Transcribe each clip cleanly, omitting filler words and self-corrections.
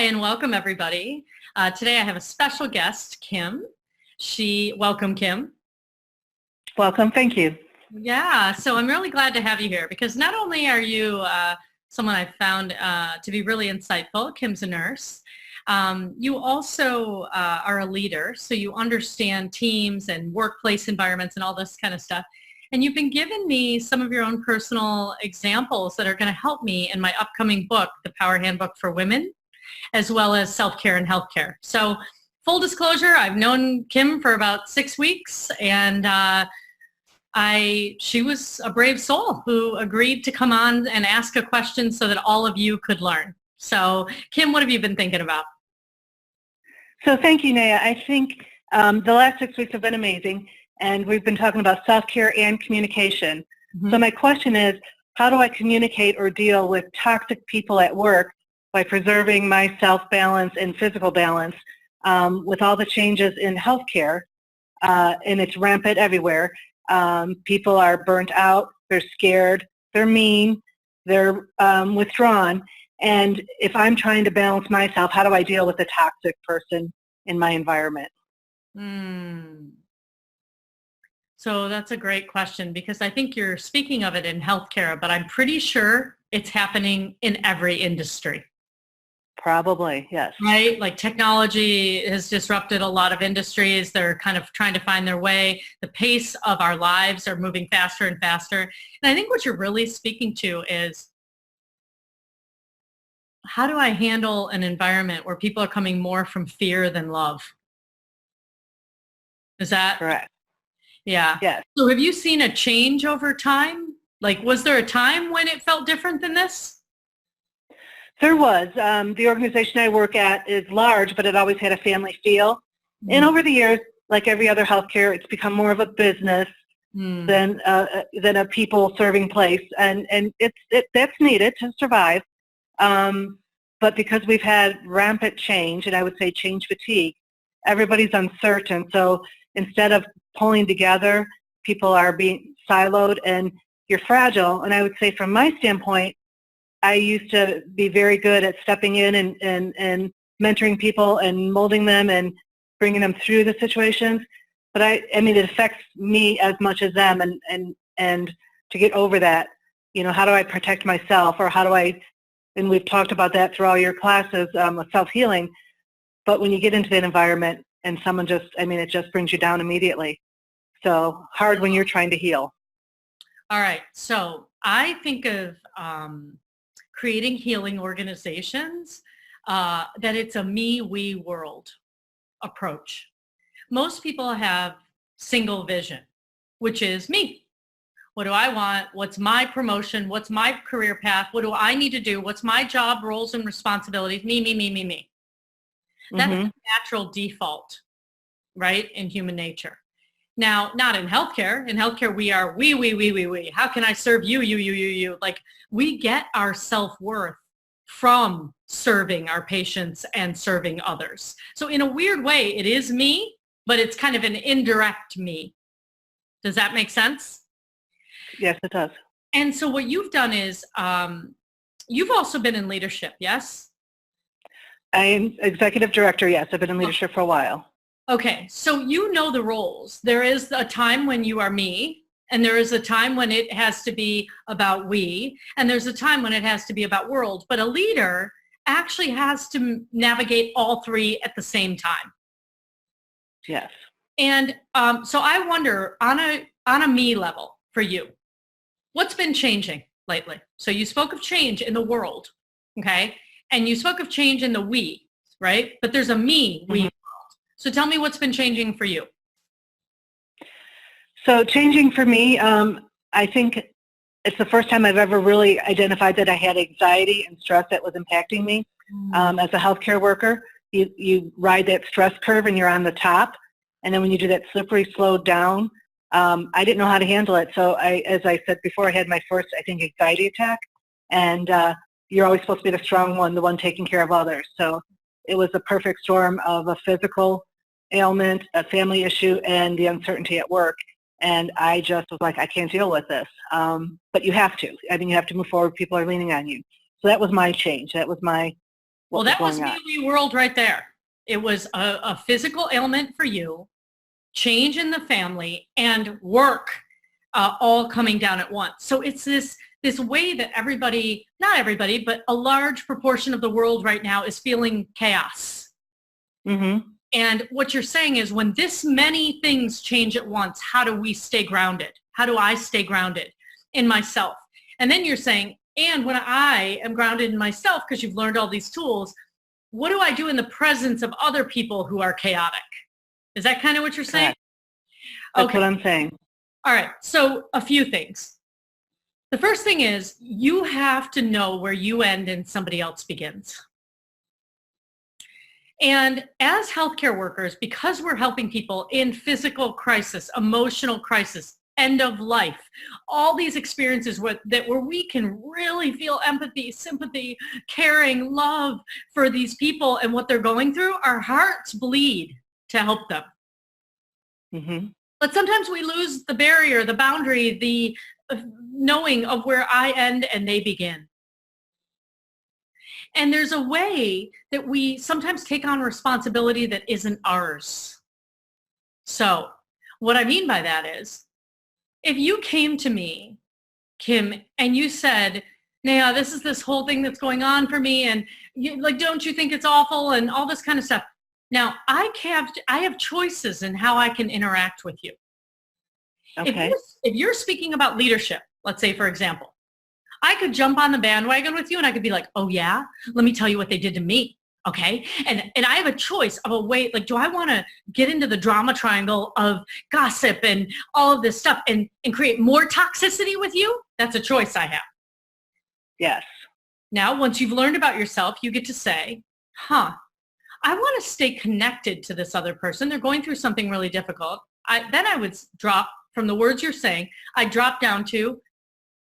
and welcome everybody. Today I have a special guest, Kim. Welcome, Kim. Welcome, thank you. Yeah, so I'm really glad to have you here because not only are you someone I found to be really insightful, Kim's a nurse, you also are a leader, so you understand teams and workplace environments and all this kind of stuff. And you've been giving me some of your own personal examples that are going to help me in my upcoming book, The Power Handbook for Women, as well as self-care and healthcare. So full disclosure, I've known Kim for about 6 weeks, and she was a brave soul who agreed to come on and ask a question so that all of you could learn. So Kim, what have you been thinking about? So thank you, Neha. I think the last 6 weeks have been amazing, and we've been talking about self-care and communication. Mm-hmm. So my question is, how do I communicate or deal with toxic people at work by preserving my self-balance and physical balance with all the changes in healthcare, and it's rampant everywhere. People are burnt out, they're scared, they're mean, they're withdrawn. And if I'm trying to balance myself, how do I deal with a toxic person in my environment? So that's a great question because I think you're speaking of it in healthcare, but I'm pretty sure it's happening in every industry. Probably, yes. Right? Like technology has disrupted a lot of industries. They're kind of trying to find their way. The pace of our lives are moving faster and faster. And I think what you're really speaking to is, how do I handle an environment where people are coming more from fear than love? Is that correct? Yeah. Yes. So have you seen a change over time? Like, was there a time when it felt different than this? There was. The organization I work at is large, but it always had a family feel. Mm. And over the years, like every other healthcare, it's become more of a business than a people-serving place, and that's needed to survive. But because we've had rampant change, and I would say change fatigue, everybody's uncertain. So instead of pulling together, people are being siloed, and you're fragile. And I would say, from my standpoint, I used to be very good at stepping in and mentoring people and molding them and bringing them through the situations. But I mean, it affects me as much as them. And to get over that, you know, how do I protect myself, or how do I? And we've talked about that through all your classes with self-healing. But when you get into that environment and someone it just brings you down immediately. So hard when you're trying to heal. All right. So I think of creating healing organizations, that it's a me, we world approach. Most people have single vision, which is me. What do I want? What's my promotion? What's my career path? What do I need to do? What's my job, roles, and responsibilities? Me, me, me, me, me. That's a natural default, right, in human nature. Now, not in healthcare. In healthcare, we are we. How can I serve you, you? Like, we get our self-worth from serving our patients and serving others. So in a weird way, it is me, but it's kind of an indirect me. Does that make sense? Yes, it does. And so what you've done is, you've also been in leadership, yes? I'm executive director, yes. I've been in leadership for a while. Okay, so you know the roles. There is a time when you are me, and there is a time when it has to be about we, and there's a time when it has to be about world. But a leader actually has to navigate all three at the same time. Yes. And so I wonder, on a me level for you, what's been changing lately? So you spoke of change in the world, okay? And you spoke of change in the we, right? But there's a me, we. So tell me what's been changing for you. So changing for me, I think it's the first time I've ever really identified that I had anxiety and stress that was impacting me. As a healthcare worker, you ride that stress curve and you're on the top. And then when you do that slippery slope down, I didn't know how to handle it. So as I said before, I had my first, I think, anxiety attack. And you're always supposed to be the strong one, the one taking care of others. So it was a perfect storm of a physical ailment, a family issue, and the uncertainty at work. And I just was like, I can't deal with this. But you have to. I mean, you have to move forward. People are leaning on you. So that was my change. That was my what Well, that was going on. me world right there. It was a physical ailment for you, change in the family, and work all coming down at once. So it's this way that everybody, not everybody, but a large proportion of the world right now is feeling chaos. Mm-hmm. And what you're saying is when this many things change at once, how do we stay grounded? How do I stay grounded in myself? And then you're saying, and when I am grounded in myself, because you've learned all these tools, what do I do in the presence of other people who are chaotic? Is that kind of what you're saying? Correct. That's Okay. what I'm saying. All right. So a few things. The first thing is you have to know where you end and somebody else begins. And as healthcare workers, because we're helping people in physical crisis, emotional crisis, end of life, all these experiences where we can really feel empathy, sympathy, caring, love for these people and what they're going through, our hearts bleed to help them. Mm-hmm. But sometimes we lose the barrier, the boundary, the knowing of where I end and they begin. And there's a way that we sometimes take on responsibility that isn't ours. So what I mean by that is, if you came to me, Kim, and you said, Neha, this is this whole thing that's going on for me, and don't you think it's awful, and all this kind of stuff. Now, I have choices in how I can interact with you. Okay. If you're speaking about leadership, let's say, for example, I could jump on the bandwagon with you and I could be like, oh yeah, let me tell you what they did to me. Okay. And I have a choice of a way, like, do I want to get into the drama triangle of gossip and all of this stuff and create more toxicity with you? That's a choice I have. Yes. Now, once you've learned about yourself, you get to say, I want to stay connected to this other person. They're going through something really difficult. Then I would drop from the words you're saying, I drop down to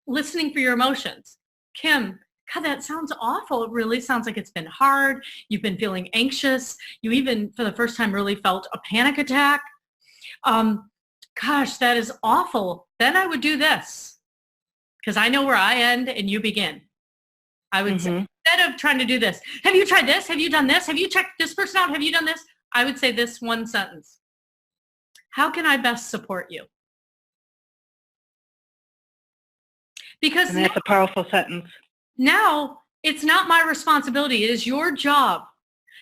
listening for your emotions. Kim, God, that sounds awful. It really sounds like it's been hard. You've been feeling anxious. You even, for the first time, really felt a panic attack. Gosh, that is awful. Then I would do this because I know where I end and you begin. I would say, instead of trying to do this, have you tried this? Have you done this? Have you checked this person out? Have you done this? I would say this one sentence. How can I best support you? Because and that's a powerful sentence. Now it's not my responsibility. It is your job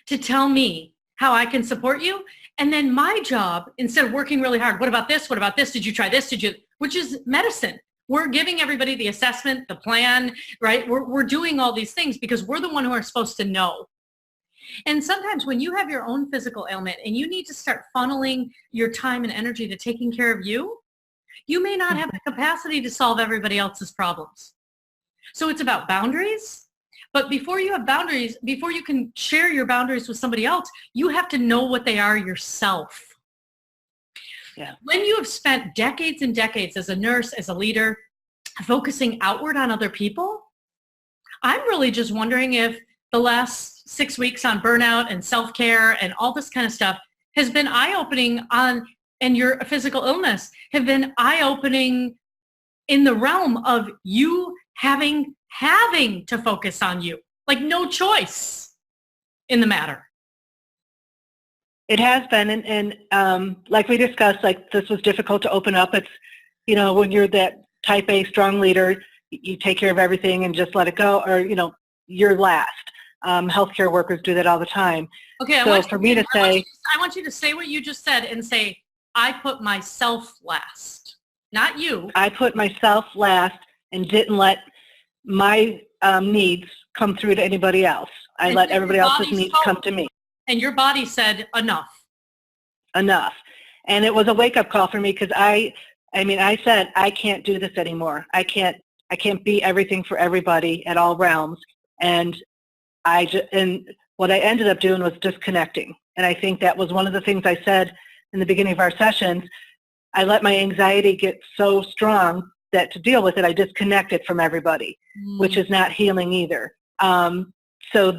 to tell me how I can support you. And then my job, instead of working really hard, what about this? What about this? Did you try this? Which is medicine. We're giving everybody the assessment, the plan, right? We're doing all these things because we're the one who are supposed to know. And sometimes when you have your own physical ailment and you need to start funneling your time and energy to taking care of you, you may not have the capacity to solve everybody else's problems. So it's about boundaries. But before you have boundaries, before you can share your boundaries with somebody else, you have to know what they are yourself. Yeah. When you have spent decades and decades as a nurse, as a leader, focusing outward on other people, I'm really just wondering if the last 6 weeks on burnout and self-care and all this kind of stuff has been eye-opening on, and your physical illness have been eye-opening in the realm of you having to focus on you, like no choice in the matter. It has been, and like we discussed, like this was difficult to open up. It's, when you're that type A strong leader, you take care of everything and just let it go, or, you're last. Healthcare workers do that all the time. Okay, I want you to say what you just said and say, I put myself last, not you. I put myself last and didn't let my needs come through to anybody else. I let everybody else's needs come to me. And your body said, enough. Enough. And it was a wake-up call for me because I said, I can't do this anymore. I can't be everything for everybody at all realms. And what I ended up doing was disconnecting. And I think that was one of the things I said in the beginning of our sessions. I let my anxiety get so strong that to deal with it, I disconnected from everybody, which is not healing either. So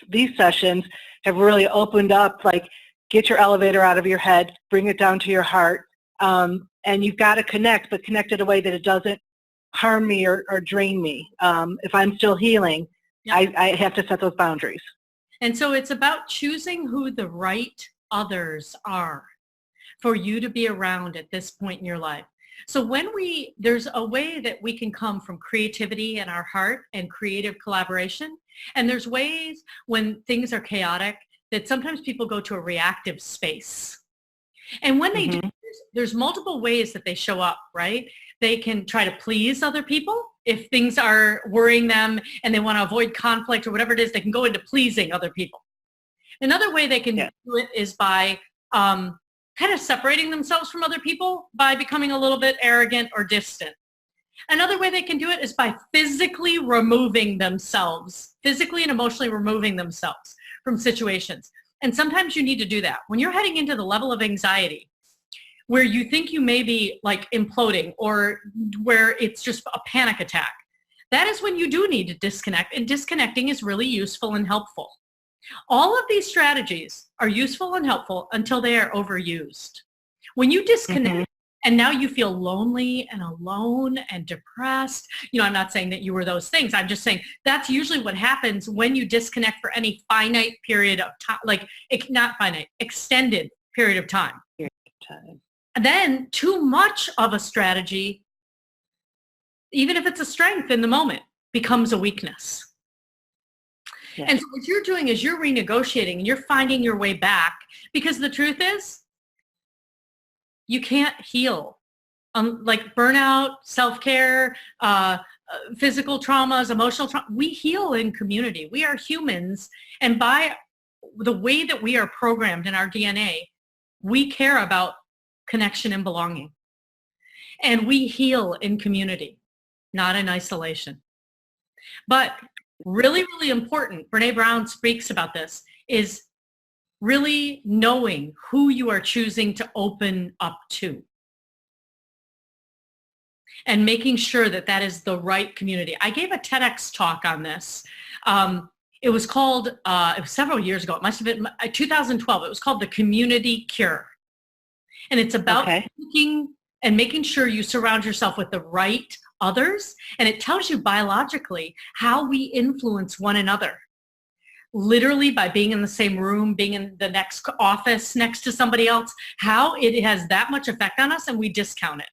these sessions have really opened up, like, get your elevator out of your head, bring it down to your heart, and you've got to connect, but connect in a way that it doesn't harm me or drain me. If I'm still healing, I have to set those boundaries. And so it's about choosing who the right others are for you to be around at this point in your life. So there's a way that we can come from creativity in our heart and creative collaboration. And there's ways when things are chaotic that sometimes people go to a reactive space. And when they do, there's multiple ways that they show up, right? They can try to please other people. If things are worrying them and they want to avoid conflict or whatever it is, they can go into pleasing other people. Another way they can do it is by kind of separating themselves from other people by becoming a little bit arrogant or distant. Another way they can do it is by physically removing themselves, physically and emotionally removing themselves from situations. And sometimes you need to do that. When you're heading into the level of anxiety where you think you may be like imploding or where it's just a panic attack, that is when you do need to disconnect, and disconnecting is really useful and helpful. All of these strategies are useful and helpful until they are overused. When you disconnect and now you feel lonely and alone and depressed, I'm not saying that you were those things. I'm just saying that's usually what happens when you disconnect for any finite period of time, like not finite, extended period of time. And then too much of a strategy, even if it's a strength in the moment, becomes a weakness. Yeah. And so what you're doing is you're renegotiating and you're finding your way back, because the truth is you can't heal. Like burnout, self-care, physical traumas, emotional trauma, we heal in community. We are humans, and by the way that we are programmed in our DNA, we care about connection and belonging. And we heal in community, not in isolation. But really, really important, Brene Brown speaks about this, is really knowing who you are choosing to open up to and making sure that that is the right community. I gave a TEDx talk on this. It was called, it was several years ago, it must have been 2012. It was called The Community Cure. And it's about thinking and making sure you surround yourself with the right others. And it tells you biologically how we influence one another. Literally by being in the same room, being in the next office next to somebody else, how it has that much effect on us, and we discount it.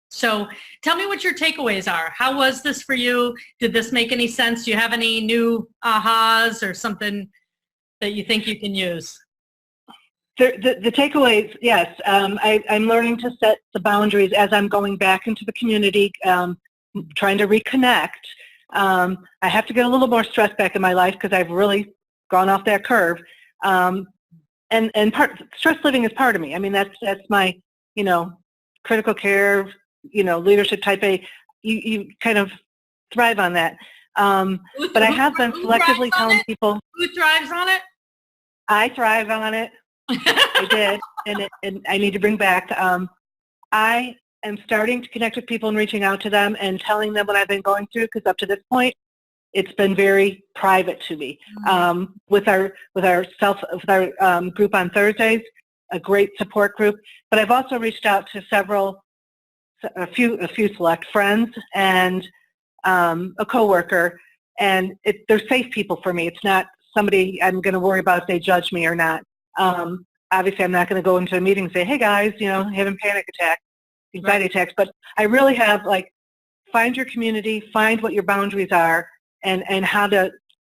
So tell me what your takeaways are. How was this for you? Did this make any sense? Do you have any new ahas or something that you think you can use? The takeaways, yes. I'm learning to set the boundaries as I'm going back into the community, trying to reconnect. I have to get a little more stress back in my life because I've really gone off that curve. And stress living is part of me. I mean, that's my, critical care, leadership type A. You kind of thrive on that. But I have been selectively telling people. Who thrives on it? I thrive on it. I did, and I need to bring back. I am starting to connect with people and reaching out to them and telling them what I've been going through, because up to this point, it's been very private to me. With our group on Thursdays, a great support group. But I've also reached out to a few select friends and a coworker, and they're safe people for me. It's not somebody I'm going to worry about if they judge me or not. Obviously, I'm not going to go into a meeting and say, "Hey guys, having panic attacks, anxiety attacks." But I really have find your community, find what your boundaries are, and how to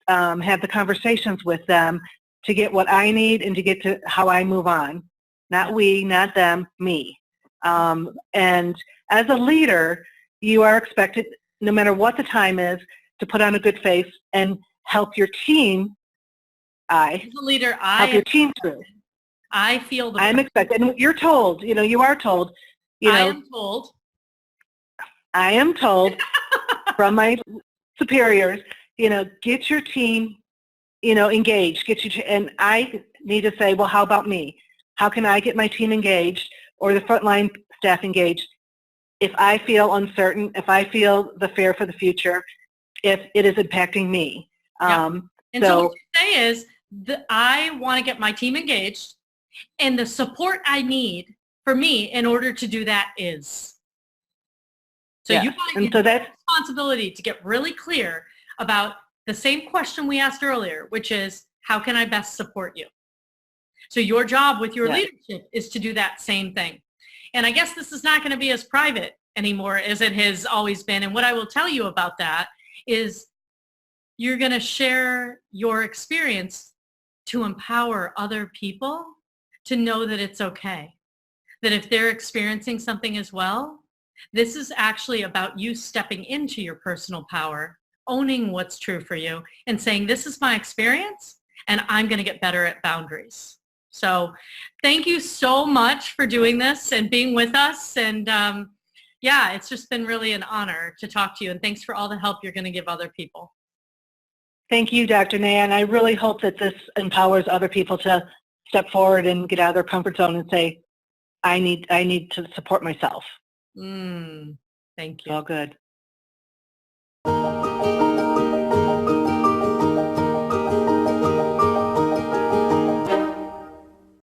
have the conversations with them to get what I need and to get to how I move on. Not we, not them, me. And as a leader, you are expected, no matter what the time is, to put on a good face and help your team. As a leader, help your team through. I feel the. I'm expected, and you're told. You are told. I am told. I am told from my superiors. Get your team, engaged. And I need to say, well, how about me? How can I get my team engaged or the frontline staff engaged if I feel uncertain, if I feel the fear for the future, if it is impacting me? Yep. And so what you say is, I want to get my team engaged, and the support I need for me in order to do that is. So you have a responsibility to get really clear about the same question we asked earlier, which is, How can I best support you? So your job with your Yeah. leadership is to do that same thing. And I guess this is not going to be as private anymore as it has always been. And what I will tell you about that is you're going to share your experience to empower other people to know that it's okay. That if they're experiencing something as well, this is actually about you stepping into your personal power, owning what's true for you, and saying, this is my experience, and I'm going to get better at boundaries. So thank you so much for doing this and being with us. And yeah, it's just been really an honor to talk to you. And thanks for all the help you're going to give other people. Thank you, Dr. Neha, and I really hope that this empowers other people to step forward and get out of their comfort zone and say, I need to support myself. Thank you. All good.